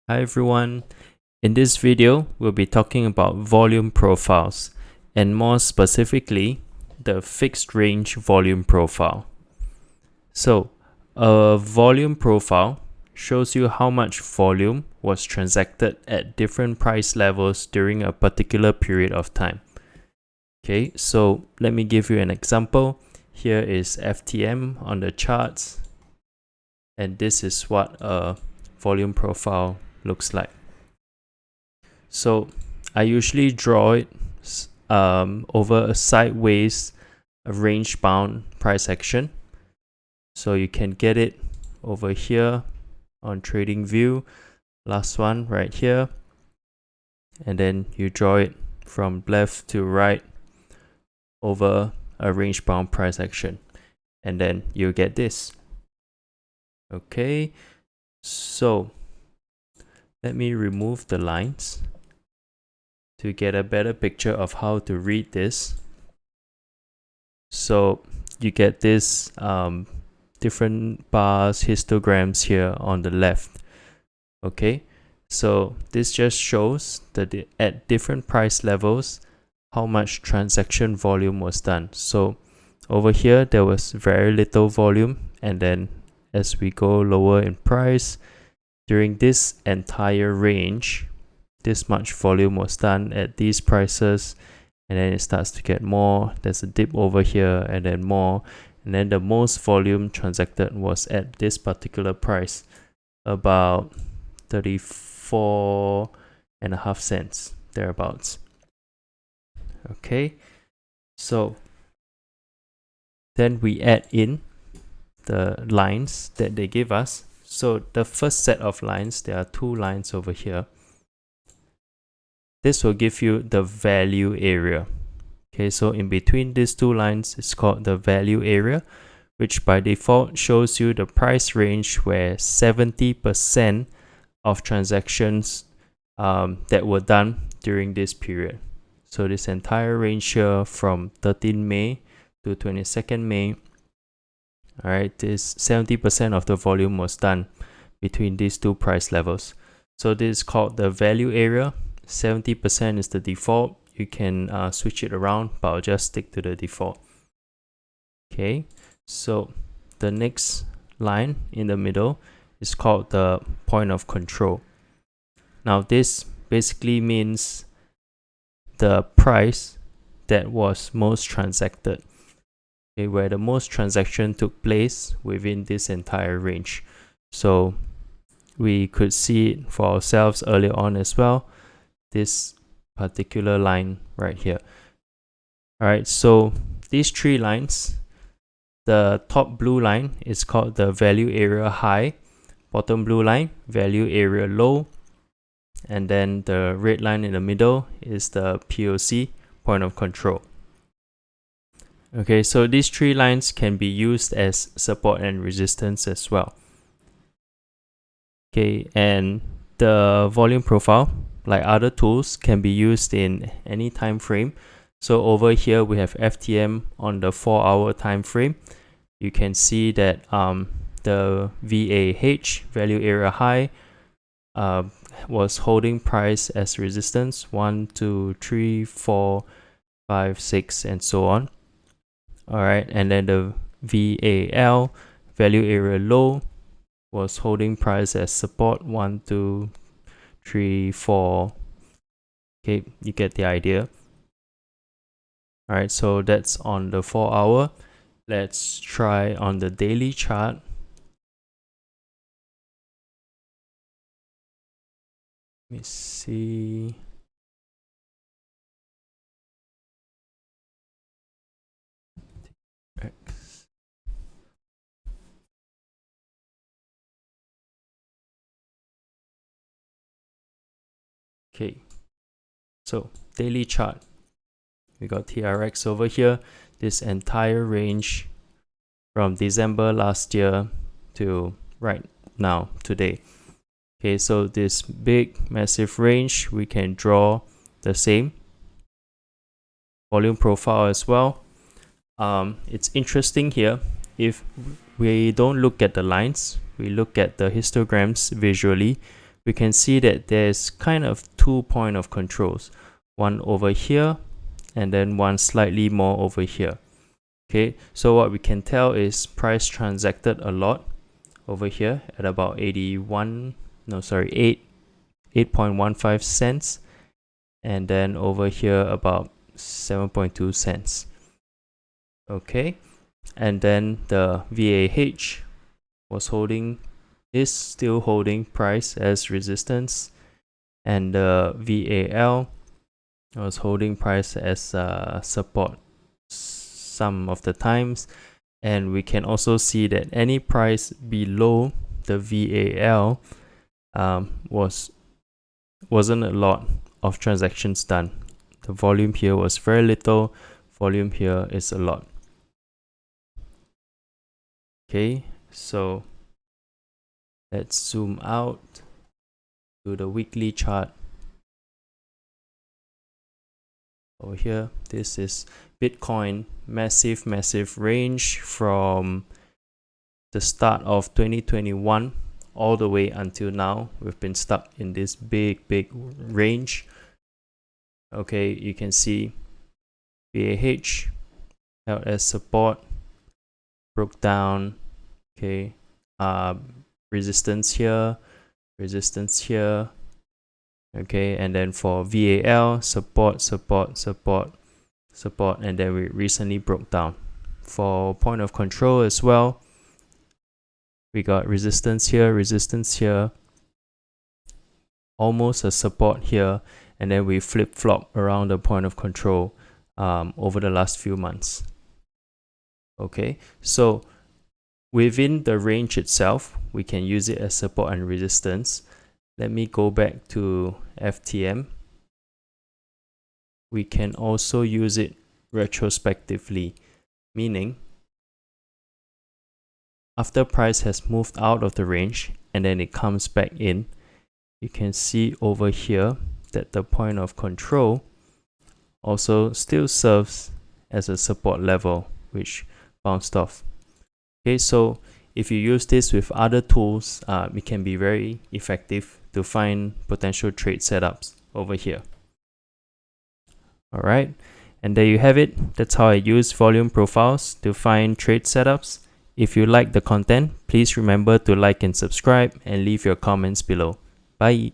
Hi everyone. In this video, we'll be talking about volume profiles and more specifically, the fixed range volume profile. So, a volume profile shows you how much volume was transacted at different price levels during a particular period of time. Okay, so let me give you an example. Here is FTM on the charts, and this is what a volume profile looks like. So I usually draw it over a sideways range bound price action. So you can get it over here on TradingView, last one right here, and then you draw it from left to right over a range bound price action, and then you get this. Okay, so let me remove the lines to get a better picture of how to read this. So you get this different bars, histograms here on the left. Okay, so this just shows that at different price levels, how much transaction volume was done. So over here, there was very little volume, and then as we go lower in price, during this entire range, this much volume was done at these prices, and then it starts to get more. There's a dip over here and then more, and then the most volume transacted was at this particular price, about 34.5 cents thereabouts. Okay, so then we add in the lines that they give us. So the first set of lines, there are two lines over here. This will give you the value area. Okay, so in between these two lines, it's called the value area, which by default shows you the price range where 70% of transactions that were done during this period. So this entire range here from 13 May to 22nd May, all right, this 70% of the volume was done between these two price levels. So this is called the value area. 70% is the default. You can switch it around, but I'll just stick to the default. Okay, so the next line in the middle is called the point of control. Now this basically means the price that was most transacted, okay, where the most transaction took place within this entire range. So we could see it for ourselves earlier on as well, this particular line right here. All right, so these three lines, the top blue line is called the value area high, bottom blue line value area low, and then the red line in the middle is the POC, point of control. Okay, so these three lines can be used as support and resistance as well. Okay, and the volume profile, like other tools, can be used in any time frame. So over here we have FTM on the 4-hour time frame. You can see that the VAH, value area high, was holding price as resistance 1, 2, 3, 4, 5, 6, and so on. All right, and then the VAL, value area low, was holding price as support 1, 2, 3, 4. Okay, you get the idea. All right, so that's on the 4-hour. Let's try on the daily chart. Let me see. X. Okay, so daily chart. We got TRX over here. This entire range from December last year to right now, today. Okay, so this big, massive range, we can draw the same volume profile as well. It's interesting here, if we don't look at the lines, we look at the histograms visually, we can see that there's kind of 2 points of controls, one over here and then one slightly more over here. Okay, so what we can tell is price transacted a lot over here at about 8.15 cents, and then over here about 7.2 cents. Okay, and then the VAH is still holding price as resistance, and the VAL was holding price as support some of the times. And we can also see that any price below the VAL wasn't a lot of transactions done. The volume here was very little, volume here is a lot. Okay, so let's zoom out to the weekly chart. Over here, this is Bitcoin, massive range from the start of 2021 all the way until now. We've been stuck in this big range. Okay, you can see VAH held as support, broke down. Okay, resistance here, okay, and then for VAL, support, and then we recently broke down. For point of control as well, we got resistance here, almost a support here, and then we flip-flop around the point of control over the last few months. Okay, so within the range itself, we can use it as support and resistance. Let me go back to FTM. We can also use it retrospectively, meaning after price has moved out of the range and then it comes back in, you can see over here that the point of control also still serves as a support level, which bounced off. Okay, so if you use this with other tools, it can be very effective to find potential trade setups over here. Alright, and there you have it. That's how I use volume profiles to find trade setups. If you like the content, please remember to like and subscribe and leave your comments below. Bye!